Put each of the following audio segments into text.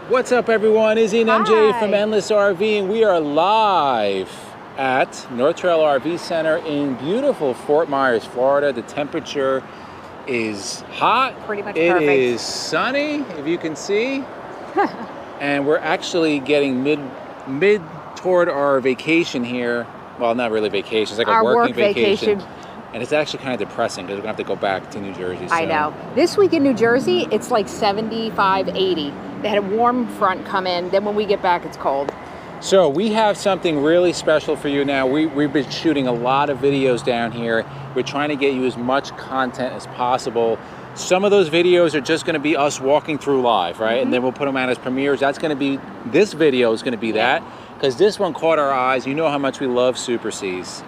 What's up, everyone? Izzy and MJ Hi. from Endless RVing. We are live at North Trail RV Center in beautiful Fort Myers, Florida. The temperature is hot. Pretty much it perfect. It is sunny, if you can see. And we're actually getting mid toward our vacation here. Well, not really vacation. It's like Our a working work vacation. And it's actually kind of depressing because we're going to have to go back to New Jersey. I know. This week in New Jersey, it's like 75, 80. They had a warm front come in. Then when we get back, it's cold. So we have something really special for you now. We've been shooting a lot of videos down here. We're trying to get you as much content as possible. Some of those videos are just going to be us walking through live, right? And then we'll put them out as premieres. That's going to be, this video is going to be that, because this one caught our eyes. You know how much we love Super Cs.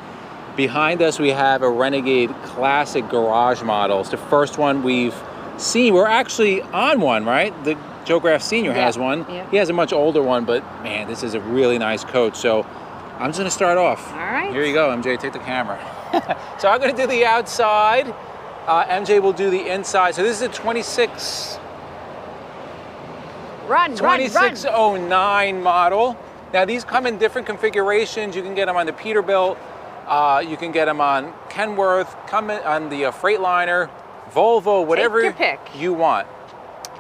Behind us, we have a Renegade classic garage model. It's the first one we've seen. We're actually on one, right? The Joe Graff Sr. has one. Yeah. He has a much older one, but man, this is a really nice coach. So I'm just gonna start off. All right. Here you go, MJ, take the camera. So I'm gonna do the outside. MJ will do the inside. So this is a 2609 model. Now these come in different configurations. You can get them on the Peterbilt. You can get them on Kenworth, come in on the Freightliner, Volvo, whatever Take your pick. you want.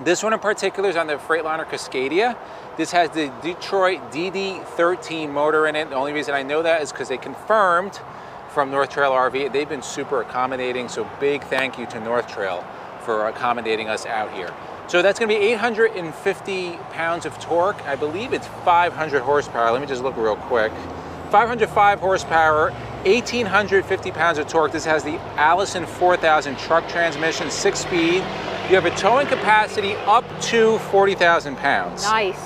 This one in particular is on the Freightliner Cascadia. This has the Detroit DD13 motor in it. The only reason I know that is because they confirmed from North Trail RV. They've been super accommodating, so big thank you to North Trail for accommodating us out here. So that's gonna be 850 pounds of torque. I believe it's 500 horsepower. Let me just look real quick. 505 horsepower, 1,850 pounds of torque. This has the Allison 4000 truck transmission, 6-speed. You have a towing capacity up to 40,000 pounds. Nice.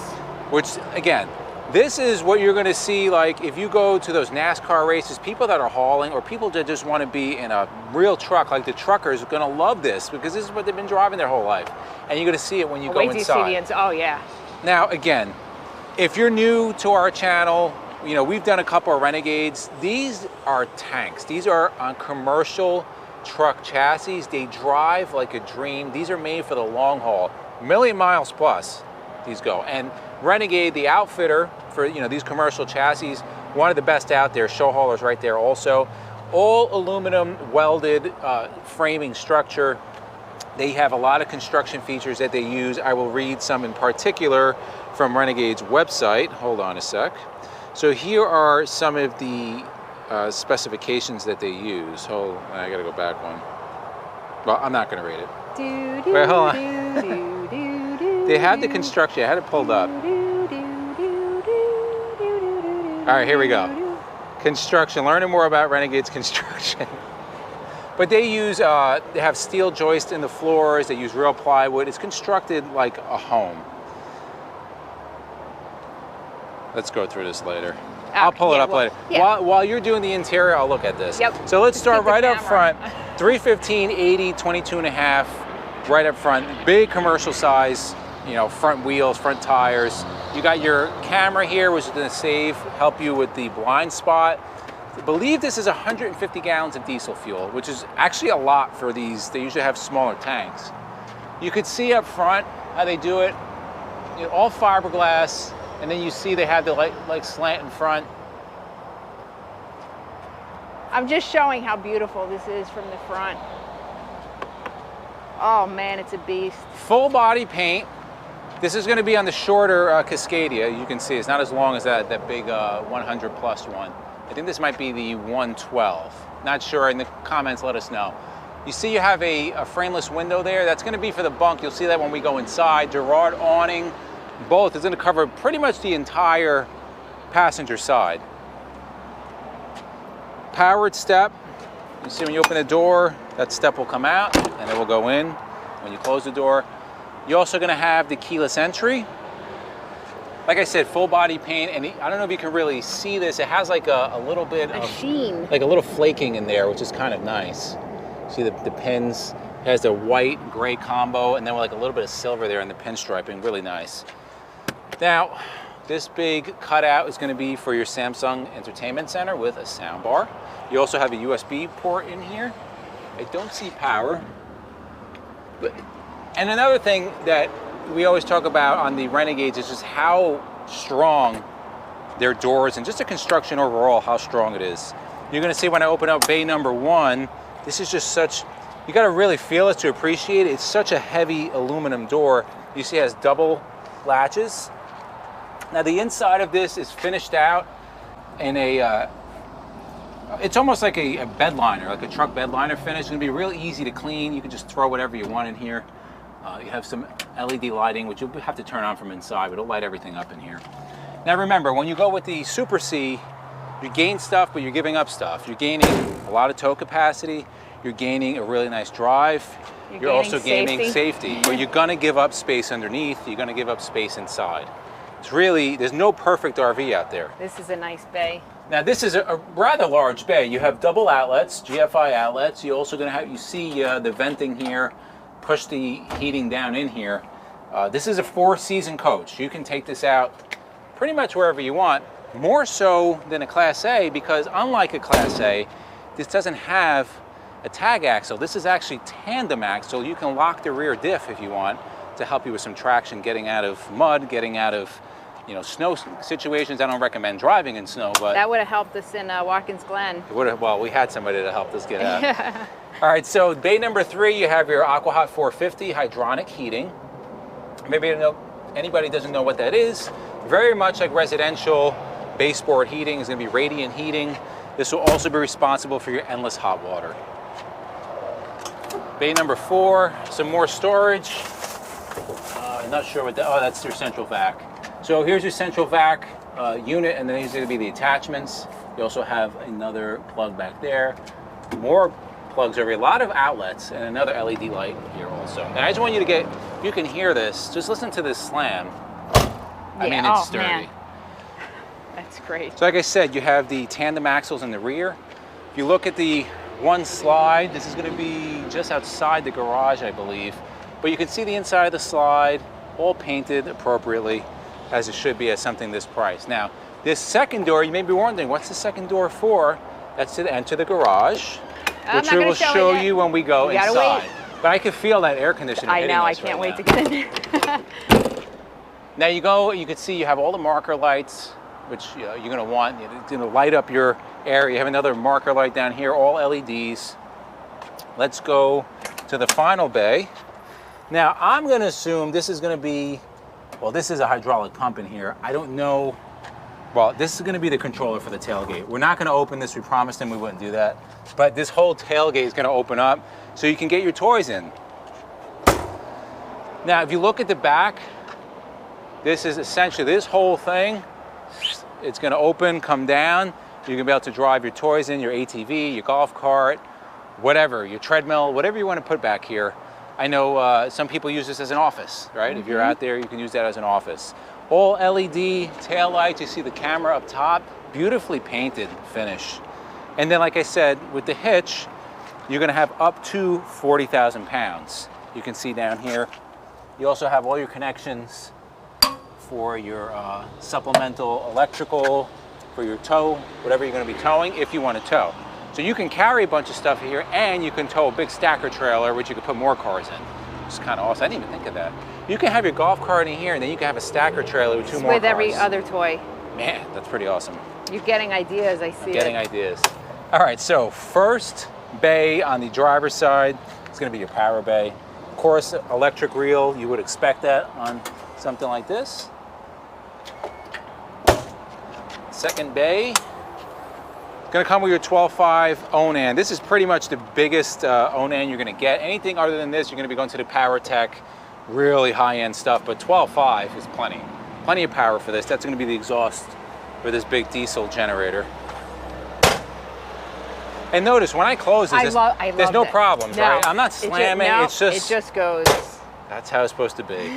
Which, again, this is what you're gonna see, like if you go to those NASCAR races, people that are hauling or people that just wanna be in a real truck, like the truckers are gonna love this because this is what they've been driving their whole life. And you're gonna see it when you go Wait till you see the inside. inside. Oh, yeah. Now, again, if you're new to our channel, you know, we've done a couple of Renegades. These are tanks. These are on commercial truck chassis. They drive like a dream. These are made for the long haul, million miles plus these go. And Renegade, the outfitter for, you know, these commercial chassis, one of the best out there. Show haulers right there also. All aluminum welded framing structure. They have a lot of construction features that they use. I will read some in particular from Renegade's website. Hold on a sec. So here are some of the specifications that they use. Hold on, I gotta go back one. Well, I'm not gonna read it. Wait, hold on. They have the construction, I had it pulled up. All right, here we go. Construction, learning more about Renegade's construction. But they use, they have steel joists in the floors, they use real plywood. It's constructed like a home. Let's go through this later. I'll pull it up later. Yeah. While you're doing the interior, I'll look at this. Yep. So let's start right up camera. front. 315, 80, 22 and a half, right up front. Big commercial size, you know, front wheels, front tires. You got your camera here, which is gonna help you with the blind spot. I believe this is 150 gallons of diesel fuel, which is actually a lot for these. They usually have smaller tanks. You could see up front how they do it. You know, all fiberglass. And then you see they have the like slant in front. I'm just showing how beautiful this is from the front. Oh, man, it's a beast. Full body paint. This is going to be on the shorter Cascadia. You can see it's not as long as that big 100 plus one. I think this might be the 112. Not sure. In the comments, let us know. You see you have a frameless window there. That's going to be for the bunk. You'll see that when we go inside. Girard awning. Both is going to cover pretty much the entire passenger side. Powered step. You see when you open the door, that step will come out and it will go in when you close the door. You're also going to have the keyless entry. Like I said, full body paint, and I don't know if you can really see this. It has like a little bit of sheen, like a little flaking in there, which is kind of nice. See the pins. It has the white gray combo, and then with like a little bit of silver there in the pinstriping. Really nice. Now, this big cutout is going to be for your Samsung Entertainment Center with a sound bar. You also have a USB port in here. I don't see power. And another thing that we always talk about on the Renegades is just how strong their doors and just the construction overall, how strong it is. You're gonna see when I open up bay number 1, this is just such, you gotta really feel it to appreciate it. It's such a heavy aluminum door. You see it has double latches. Now the inside of this is finished out in a, it's almost like a bed liner, like a truck bed liner finish. It's gonna be real easy to clean. You can just throw whatever you want in here. You have some LED lighting, which you'll have to turn on from inside, but it'll light everything up in here. Now remember, when you go with the Super C, you gain stuff, but you're giving up stuff. You're gaining a lot of tow capacity. You're gaining a really nice drive. You're also gaining safety, but you're gonna give up space underneath. You're gonna give up space inside. It's really, there's no perfect RV out there. This is a nice bay. Now this is a rather large bay. You have double outlets, GFI outlets. You're also gonna have, you see the venting here, push the heating down in here. This is a 4-season coach. You can take this out pretty much wherever you want, more so than a Class A, because unlike a Class A, this doesn't have a tag axle. This is actually tandem axle. You can lock the rear diff if you want to help you with some traction, getting out of mud, getting out of, you know, snow situations. I don't recommend driving in snow, but that would have helped us in Watkins Glen. It would have. Well, we had somebody to help us get out. All right, so bay number 3, you have your Aquahot 450 hydronic heating. Maybe anybody doesn't know what that is. Very much like residential baseboard heating is going to be radiant heating. This will also be responsible for your endless hot water. Bay number 4, some more storage. I'm not sure what that, oh, that's your central vac. So here's your central vac unit, and then these are going to be the attachments. You also have another plug back there. More plugs over here, a lot of outlets, and another LED light here also. And I just want you to get, you can hear this, just listen to this slam. I mean, it's sturdy. Man. That's great. So like I said, you have the tandem axles in the rear. If you look at the one slide, this is going to be just outside the garage, I believe. But you can see the inside of the slide, all painted appropriately, as it should be at something this price. Now, this second door, you may be wondering, what's the second door for? That's to enter the garage, which we will show you when we go inside. Wait. But I can feel that air conditioning hitting us. I can't wait to get in there. Now you go, you can see you have all the marker lights, which you're going to want. It's going to light up your area. You have another marker light down here, all LEDs. Let's go to the final bay. Now I'm going to assume this is going to be, well, this is a hydraulic pump in here. I don't know. Well, this is going to be the controller for the tailgate. We're not going to open this. We promised them we wouldn't do that. But this whole tailgate is going to open up so you can get your toys in. Now, if you look at the back, this is essentially this whole thing. It's going to open, come down. You're going to be able to drive your toys in, your ATV, your golf cart, whatever, your treadmill, whatever you want to put back here. I know some people use this as an office, right? If you're out there, you can use that as an office. All LED tail lights. You see the camera up top, beautifully painted finish. And then, like I said, with the hitch, you're gonna have up to 40,000 pounds. You can see down here. You also have all your connections for your supplemental electrical, for your tow, whatever you're gonna be towing, if you wanna tow. So you can carry a bunch of stuff here, and you can tow a big stacker trailer, which you can put more cars in. It's kind of awesome. I didn't even think of that. You can have your golf cart in here, and then you can have a stacker trailer with 2 more cars. With every other toy. Man, that's pretty awesome. You're getting ideas, I see. Getting ideas. All right, so first bay on the driver's side is going to be your power bay. Of course, electric reel, you would expect that on something like this. Second bay, going to come with your 12.5 Onan. This is pretty much the biggest Onan you're going to get. Anything other than this, you're going to be going to the PowerTech, really high-end stuff, but 12.5 is plenty. Plenty of power for this. That's going to be the exhaust for this big diesel generator. And notice when I close this, there's no problems, right? I'm not slamming, it just goes. That's how it's supposed to be.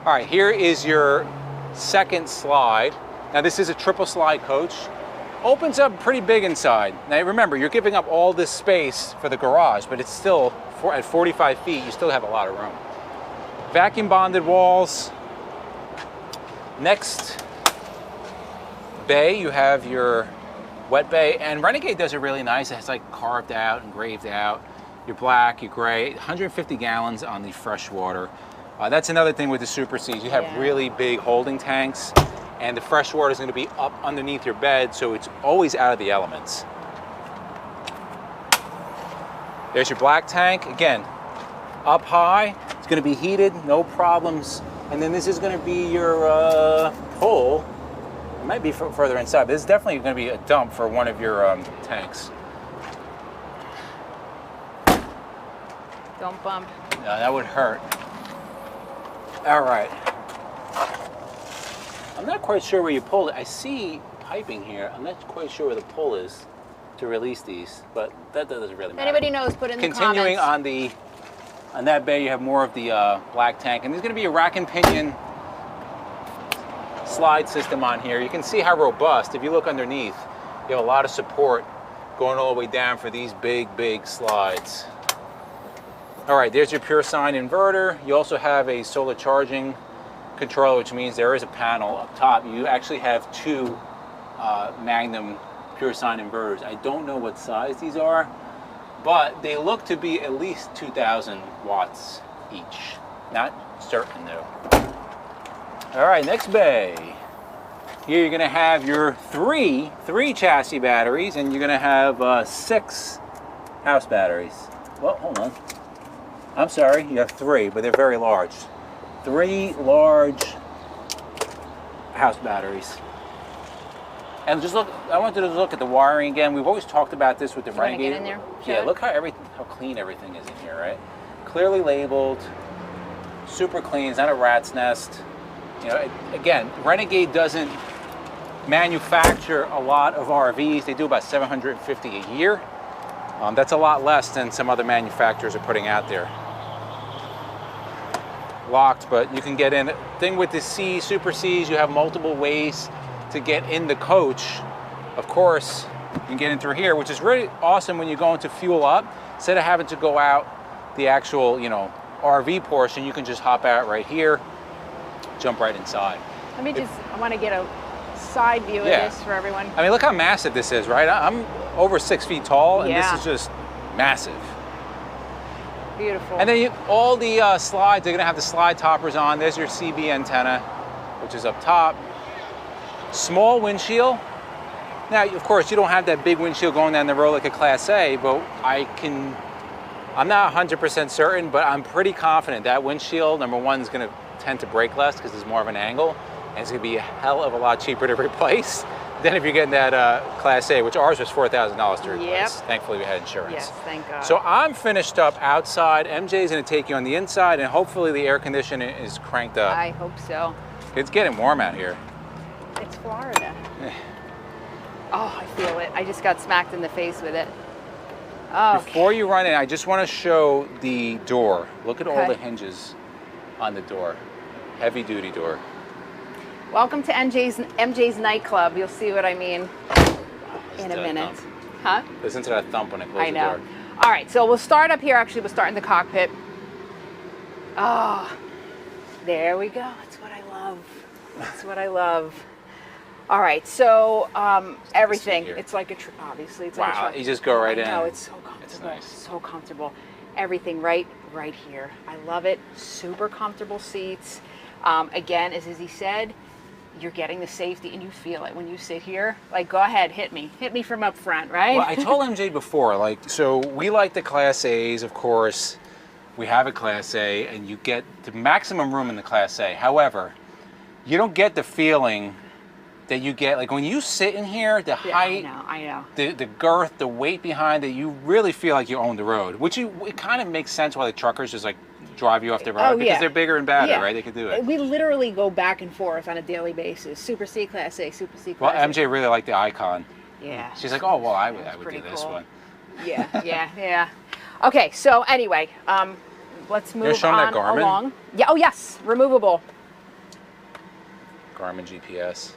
All right, here is your second slide. Now this is a triple slide coach. Opens up pretty big inside. Now remember, you're giving up all this space for the garage, but it's still, at 45 feet, you still have a lot of room. Vacuum bonded walls. Next bay, you have your wet bay, and Renegade does it really nice. It's like carved out, engraved out. Your black, your gray, 150 gallons on the fresh water. That's another thing with the Super Cs. You have really big holding tanks, and the fresh water is going to be up underneath your bed, so it's always out of the elements. There's your black tank. Again, up high. It's going to be heated, no problems. And then this is going to be your pull. It might be further inside, but this is definitely going to be a dump for one of your tanks. Don't bump. No, that would hurt. All right. I'm not quite sure where you pulled it. I see piping here. I'm not quite sure where the pull is to release these, but that doesn't really matter. Anybody knows, put in the comments. Continuing on that bay, you have more of the black tank, and there's going to be a rack and pinion slide system on here. You can see how robust. If you look underneath, you have a lot of support going all the way down for these big slides. All right, there's your pure sine inverter. You also have a solar charging controller, which means there is a panel up top. You actually have two Magnum pure sine inverters. I don't know what size these are, but they look to be at least 2,000 watts each. Not certain though. All right, next bay. Here you're gonna have your three chassis batteries, and you're gonna have 6 house batteries. Well, hold on. I'm sorry, you have 3, but they're very large. 3 large house batteries. And just look, I wanted to look at the wiring again. We've always talked about this with the Renegade. Get in there? Yeah, look how clean everything is in here, right? Clearly labeled, super clean. It's not a rat's nest. You know, again, Renegade doesn't manufacture a lot of RVs. They do about 750 a year. That's a lot less than some other manufacturers are putting out there. Locked, but you can get in. Thing with the Super Cs, you have multiple ways to get in the coach. Of course, you can get in through here, which is really awesome when you're going to fuel up. Instead of having to go out the actual, RV portion, you can just hop out right here, jump right inside. Let me I want to get a side view of this for everyone. I mean, look how massive this is, right? I'm over 6 feet tall, and this is just massive. Beautiful. And then all the slides, they're gonna have the slide toppers on. There's your CB antenna, which is up top. Small windshield. Now, of course, you don't have that big windshield going down the road like a Class A, but I'm not 100% certain, but I'm pretty confident that windshield, number one, is gonna tend to break less because there's more of an angle, and it's gonna be a hell of a lot cheaper to replace than if you're getting that Class A, which ours was $4,000 to replace. Yep. Thankfully, we had insurance. Yes, thank God. So I'm finished up outside. MJ's gonna take you on the inside, and hopefully the air conditioning is cranked up. I hope so. It's getting warm out here. It's Florida. Oh, I feel it. I just got smacked in the face with it. Okay. Before you run in, I just want to show the door. Look at all the hinges on the door. Heavy duty door. Welcome to MJ's nightclub. You'll see what I mean in a minute. Huh? Listen to that thump when I close the door. All right, so we'll start up here. Actually, we'll start in the cockpit. Oh, there we go. That's what I love. That's what I love. All right, so everything. It's like obviously it's like a truck. You just go right in. No, it's so comfortable. It's nice. So comfortable. Everything right here. I love it. Super comfortable seats. Again, as Izzy said, you're getting the safety and you feel it when you sit here. Like, go ahead, hit me from up front, right? Well, I told MJ before, so we like the Class A's, of course. We have a Class A, and you get the maximum room in the Class A. However, you don't get the feeling that you get, like when you sit in here, the height, I know. The girth, the weight behind it, you really feel like you own the road, which it kind of makes sense why the truckers just like drive you off the road because they're bigger and badder, right? They could do it. We literally go back and forth on a daily basis. Super C, Class A, Super C, Class A. Well, MJ really liked the Icon. Yeah. She's like, oh, well, I would do this one. Yeah. Okay, so anyway, let's move on along. Yeah, oh yes, removable. Garmin GPS.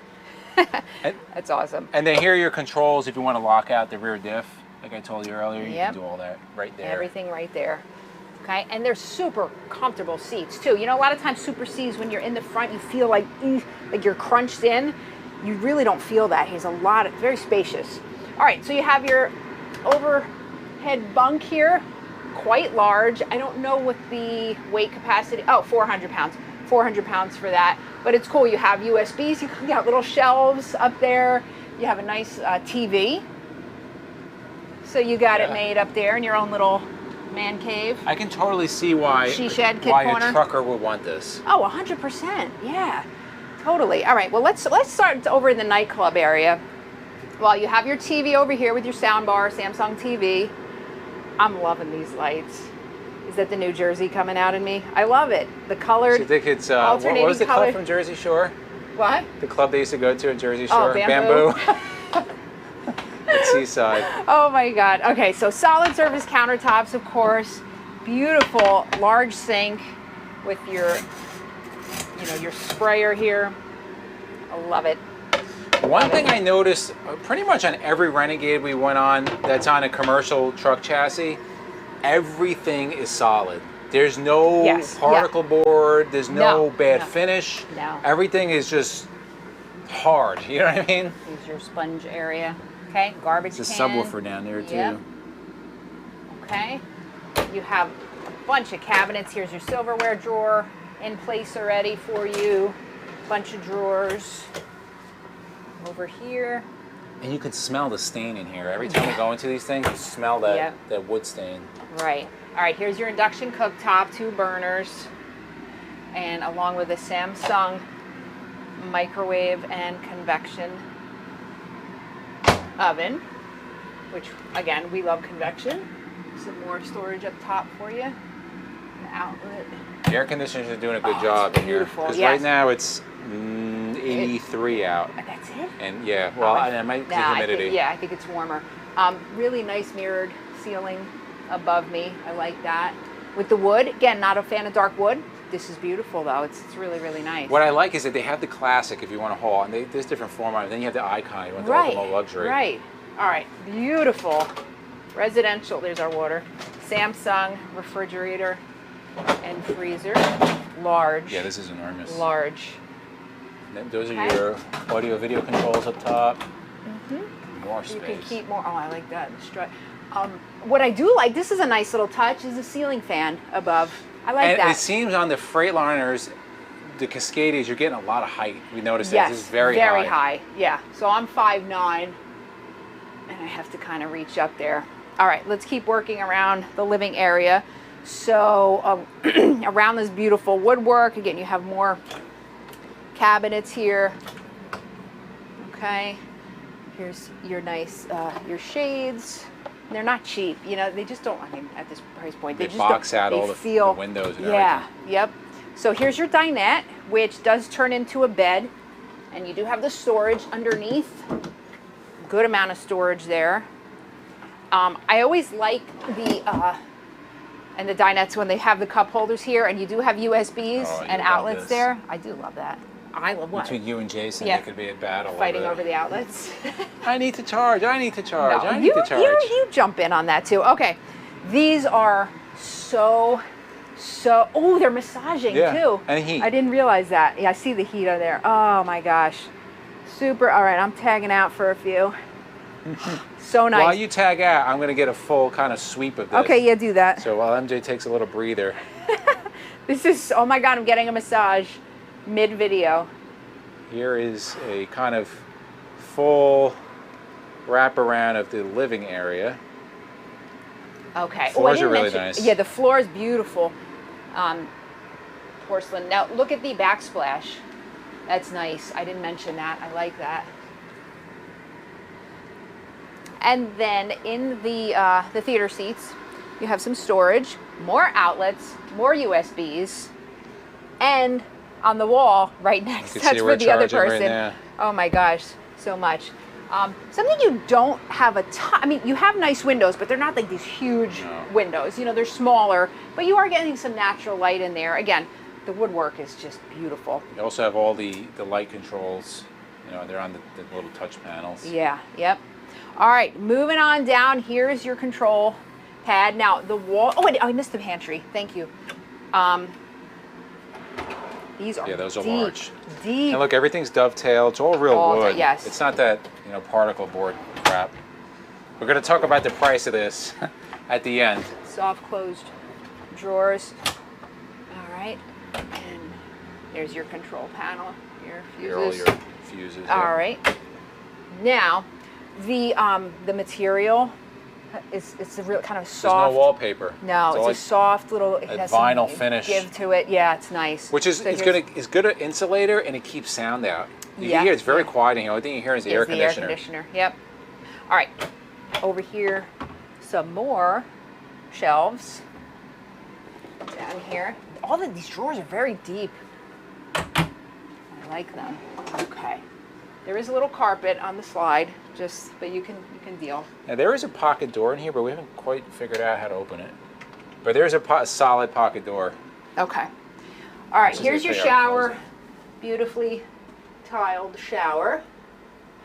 That's awesome. And then here are your controls if you want to lock out the rear diff. Like I told you earlier, you can do all that right there. Everything right there. Okay, and they're super comfortable seats too. You know, a lot of times Super Cs, when you're in the front, you feel like you're crunched in. You really don't feel that. He's very spacious. All right, so you have your overhead bunk here. quite large. I don't know what the weight capacity, oh, 400 pounds. 400 pounds for that, but it's cool. You have USBs, you got little shelves up there. You have a nice TV. So you got it made up there in your own little man cave. I can totally see why corner. A trucker would want this. Oh, 100%. Yeah, totally. All right, well, let's start over in the nightclub area. Well, you have your TV over here with your sound bar, Samsung TV. I'm loving these lights. Is that the New Jersey coming out in me? I love it. The colored, So you think it's, what was the club from Jersey Shore? What? The club they used to go to in Jersey Shore? Oh, Bamboo. At Seaside. Oh my God. Okay, so solid surface countertops, of course. Beautiful large sink with your, your sprayer here. I love it. One thing I noticed pretty much on every Renegade we went on that's on a commercial truck chassis, everything is solid. There's no particle board, there's no bad finish. No. Everything is just hard, you know what I mean? Here's your sponge area. Okay, garbage There's can. a subwoofer down there too. Yep. Okay, you have a bunch of cabinets. Here's your silverware drawer in place already for you. Bunch of drawers over here. And you can smell the stain in here. Every time we go into these things, you smell that, that wood stain. Right. All right, here's your induction cooktop, 2 burners, and along with a Samsung microwave and convection oven, which again, we love convection. Some more storage up top for you. An outlet. The air conditioners are doing a good job in here. Because right now it's 83 out. That's it? And yeah, well, and it might be humidity. I think it's warmer. Really nice mirrored ceiling above me. I like that. With the wood, again, not a fan of dark wood. This is beautiful though. It's really, really nice. What I like is that they have the classic if you want to haul, and there's different form on it. Then you have the icon, you want the ultimate luxury. Right. All right. Beautiful. Residential. There's our water. Samsung refrigerator and freezer. Large. Yeah, this is enormous. Large. Those are your audio video controls up top. More space. You can keep more. Oh, I like that. What I do like, this is a nice little touch, is a ceiling fan above. I like that. And it seems on the Freightliners, the Cascadias, you're getting a lot of height. We noticed that. This is very high. Very high. Yeah. So I'm 5'9", and I have to kind of reach up there. All right, let's keep working around the living area. So around this beautiful woodwork, again, you have more cabinets here. Okay. Here's your nice, your shades. They're not cheap, they just don't, at this price point, they just box out all the windows and everything. Yep. So here's your dinette, which does turn into a bed, and you do have the storage underneath. Good amount of storage there. I always like the dinettes when they have the cup holders here, and you do have USBs and outlets there. I do love that. I love what? Between you and Jason, it could be a battle. Fighting over the outlets. I need to charge. I need to charge. No, I need to charge. You jump in on that too. Okay. These are so, oh, they're massaging too. And heat. I didn't realize that. Yeah, I see the heat on there. Oh my gosh. Super. All right, I'm tagging out for a few. So nice. While you tag out, I'm going to get a full kind of sweep of this. Okay, yeah, do that. So while MJ takes a little breather. This is, oh my God, I'm getting a massage mid-video. Here is a kind of full wraparound of the living area. Okay. Floors are really nice. Yeah, the floor is beautiful. Porcelain. Now look at the backsplash. That's nice. I didn't mention that. I like that. And then in the theater seats, you have some storage, more outlets, more USBs, and on the wall right next, that's for the other person. Right, oh my gosh, so much. Something you don't have a ton, you have nice windows, but they're not like these huge windows. They're smaller, but you are getting some natural light in there. Again, the woodwork is just beautiful. You also have all the light controls. They're on the little touch panels. Yeah, yep. All right, moving on down. Here's your control pad. Now the wall, oh wait, I missed the pantry. Thank you. These are those are deep, large. Deep. And look, everything's dovetailed. It's all real wood. Yes. It's not that particle board crap. We're going to talk about the price of this. at the end. Soft closed drawers. All right, and there's your control panel, your fuses. Here are all your fuses. All right. Now, the material it's a real kind of soft. There's no wallpaper. No, it's a soft little. It has vinyl some finish. Give to it. Yeah, it's nice. Which is it's good at insulator, and it keeps sound out. You can hear it's very quiet. The only thing you hear is the air conditioner. The air conditioner. Yep. All right. Over here, some more shelves. Down here, all of these drawers are very deep. I like them. Okay. There is a little carpet on the slide, but you can deal. Now there is a pocket door in here, but we haven't quite figured out how to open it. But there's a solid pocket door. Okay. All right. Here's your shower. Beautifully tiled shower.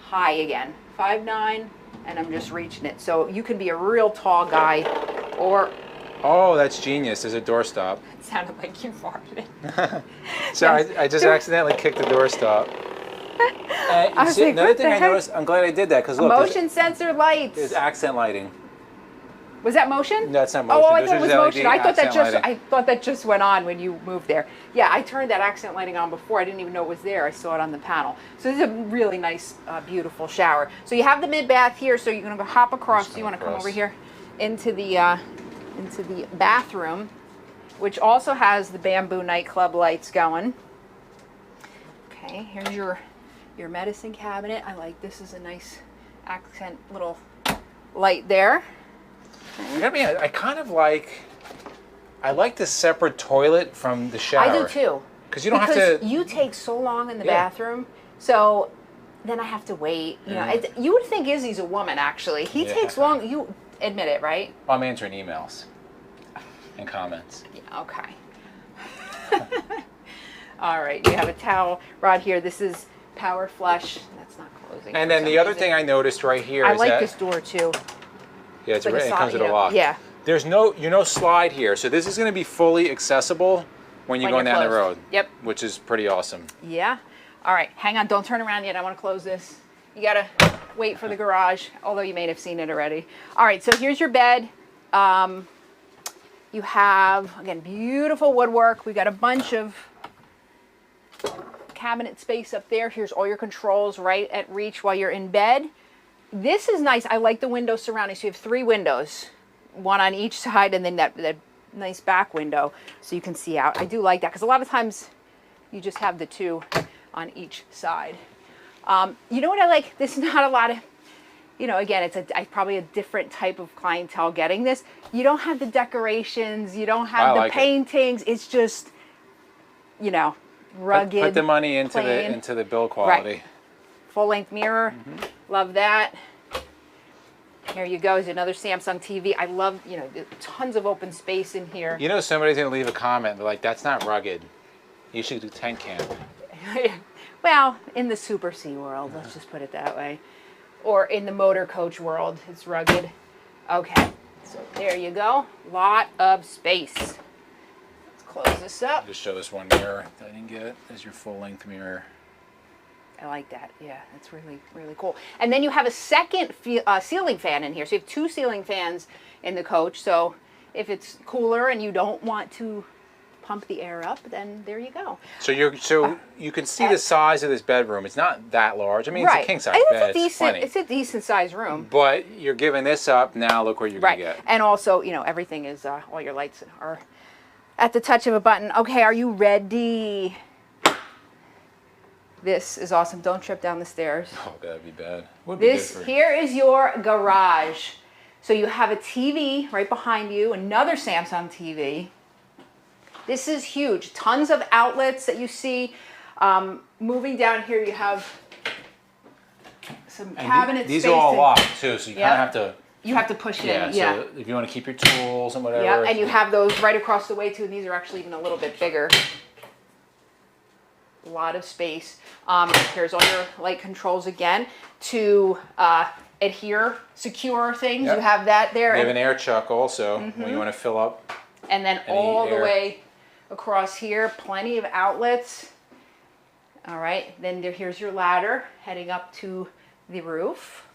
High again. 5'9", and I'm just reaching it. So you can be a real tall guy, or. Oh, that's genius. There's a doorstop. It sounded like you farted. So yes. I just accidentally kicked the doorstop. Another thing I noticed, I'm glad I did that, because look, motion sensor lights. There's accent lighting. Was that motion? No, that's not motion. Oh, I thought it was motion. I thought that just went on when you moved there. Yeah, I turned that accent lighting on before. I didn't even know it was there. I saw it on the panel. So this is a really nice, beautiful shower. So you have the mid bath here. So you're going to hop across. So you want to come over here into the bathroom, which also has the bamboo nightclub lights going. Okay, here's your medicine cabinet. I like this. Is a nice accent little light there. I kind of like. I like the separate toilet from the shower. I do too. Because you don't have to. You take so long in the bathroom, so then I have to wait. You know, you would think Izzy's a woman. Actually, he takes long. You admit it, right? Well, I'm answering emails and comments. Yeah, okay. All right. You have a towel rod here. This is power flush. That's not closing. And then the other thing I noticed right here is that. I like this door too. Yeah, it comes with a lock. Yeah. There's no slide here, so this is going to be fully accessible when you're going down the road. Yep. Which is pretty awesome. Yeah. All right, hang on, don't turn around yet. I want to close this. You got to wait for the garage, although you may have seen it already. All right, so here's your bed. You have, again, beautiful woodwork. We've got a bunch of cabinet space up there. Here's all your controls right at reach while you're in bed. This is nice. I like the window surrounding. So you have 3 windows, one on each side, and then that nice back window so you can see out. I do like that because a lot of times you just have the 2 on each side. You know what I like? This is not a lot of, you know, again, it's probably a different type of clientele getting this. You don't have the decorations. You don't have the paintings. It's just, you know, rugged. Put the money into the build quality. Right. Full-length mirror. Love that. Here you go. Is another Samsung TV. I love, you know, tons of open space in here. You know, somebody's going to leave a comment. They're like, that's not rugged. You should do tent camp. Well, in the Super C world, let's just put it that way. Or in the motor coach world, it's rugged. Okay, so there you go. Lot of space. Let's close this up. Just show this one mirror that I didn't get. There's your full-length mirror. I like that. Yeah, that's really, really cool. And then you have a second ceiling fan in here. So you have 2 ceiling fans in the coach. So if it's cooler and you don't want to pump the air up, then there you go. So you can see the size of this bedroom. It's not that large. I mean, it's a king size bed. It's a decent sized room. But you're giving this up now. Look what you're going to get. And also, you know, everything is all your lights are at the touch of a button. Okay, are you ready? This is awesome. Don't trip down the stairs. Oh, that'd be bad. Here is your garage. So you have a TV right behind you, another Samsung TV. This is huge. Tons of outlets that you see. Moving down here, you have some cabinet space. These are all locked too, so you kind of have to. You have to push in. Yeah. So if you want to keep your tools and whatever. Yeah, and you have those right across the way too. And these are actually even a little bit bigger. A lot of space. Here's all your light controls again to secure things. Yep. You have that there. You have an air chuck also when you want to fill up. And then all the way across here, plenty of outlets. All right, then here's your ladder heading up to the roof.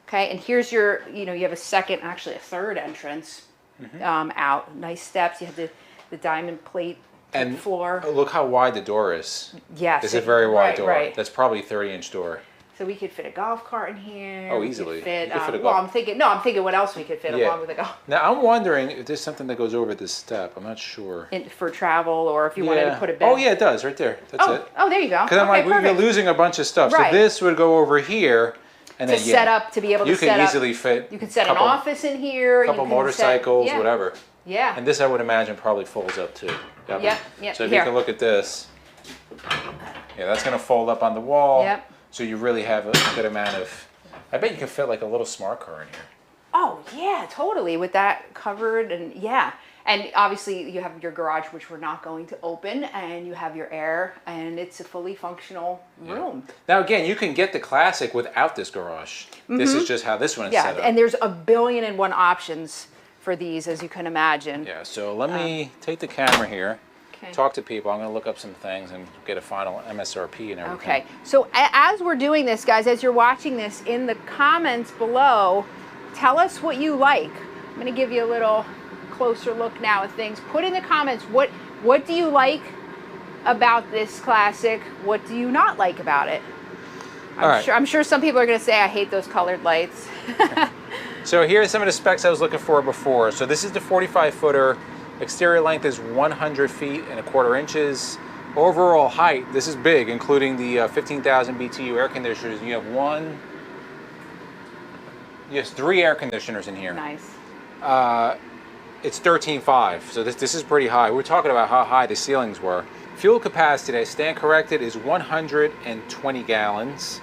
Okay, and here's your, you have a second, actually a third entrance out. Nice steps. You have the diamond plate and floor. Look how wide the door is. Yes. It's a very wide door. Right. That's probably a 30-inch door. So we could fit a golf cart in here. Oh, easily. We could fit, You could fit a well, golf- I'm thinking what else we could fit along with a golf. Now, I'm wondering if there's something that goes over this step. I'm not sure. For travel, or if you wanted to put a bed. Oh, yeah, it does. Right there. That's it. Oh, there you go. Because I'm like, we're losing a bunch of stuff. Right. So this would go over here. And to then, set up, to be able to set up. You could easily fit. You could set an office in here. A couple motorcycles, whatever. Yeah. And this, I would imagine, probably folds up too. Yep. So if you can look at this, that's going to fold up on the wall. Yep. So you really have a good amount of. I bet you can fit like a little smart car in here. Oh yeah, totally. With that covered and obviously you have your garage, which we're not going to open, and you have your air, and it's a fully functional room. Now again, you can get the Classic without this garage. This is just how this one is set up. Yeah, and there's 1,000,000,001 options for these, as you can imagine. Yeah. So let me take the camera here. Okay. Talk to people. I'm going to look up some things and get a final MSRP and everything. Okay. So as we're doing this, guys, as you're watching this, in the comments below, tell us what you like. I'm going to give you a little closer look now at things. Put in the comments what do you like about this Classic? What do you not like about it? I'm sure some people are going to say, I hate those colored lights. So here's some of the specs I was looking for before. So this is the 45-footer. Exterior length is 100 feet and 1/4 inches. Overall height, this is big, including the 15,000 BTU air conditioners. You have three air conditioners in here. Nice. It's 13.5, so this is pretty high. We're talking about how high the ceilings were. Fuel capacity, I stand corrected, is 120 gallons.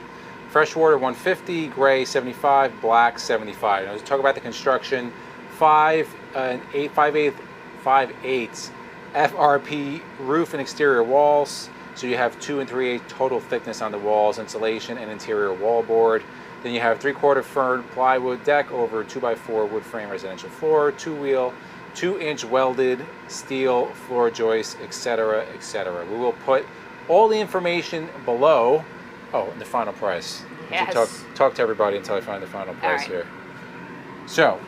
Freshwater 150, gray 75, black 75. Now let's talk about the construction. 5/8 FRP roof and exterior walls. So you have 2 3/8 total thickness on the walls, insulation and interior wallboard. Then you have 3/4 fern plywood deck over 2x4 wood frame residential floor, 2-wheel, 2-inch welded steel floor joists, etc., etc. We will put all the information below. Oh, and the final price. Yes. So talk to everybody until I find the final price right. here. So,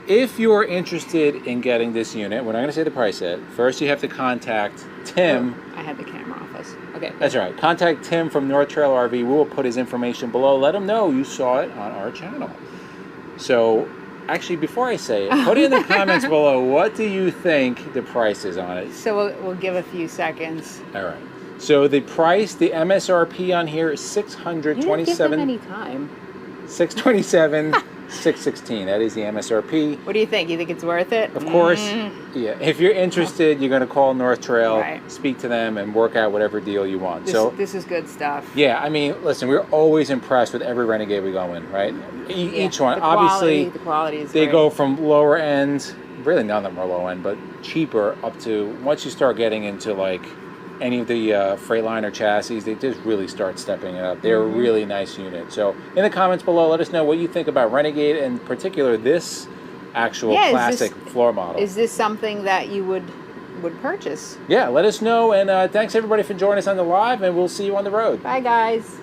if you're interested in getting this unit, we're not going to say the price yet. First, you have to contact Tim. I had the camera off us. Okay. That's right. Contact Tim from North Trail RV. We will put his information below. Let him know you saw it on our channel. So, actually, before I say it, put in the comments below, what do you think the price is on it? So we'll give a few seconds. All right. So the price, the MSRP on here is $627. You didn't give them any time. $627. $616. That is the MSRP. What do you think? You think it's worth it? Of course, yeah. If you're interested, you're going to call North Trail, right. Speak to them, and work out whatever deal you want. This is good stuff. Yeah, I mean, listen, we're always impressed with every Renegade we go in, right? Each one, obviously, the quality is they great. go from lower end, really none of them are low end, but cheaper up to once you start getting into like any of the Freightliner chassis, they just really start stepping it up. They're a really nice unit. So in the comments below, let us know what you think about Renegade, and in particular this actual Classic floor model. Is this something that you would purchase? Yeah, let us know, and thanks everybody for joining us on the live, and we'll see you on the road. Bye guys.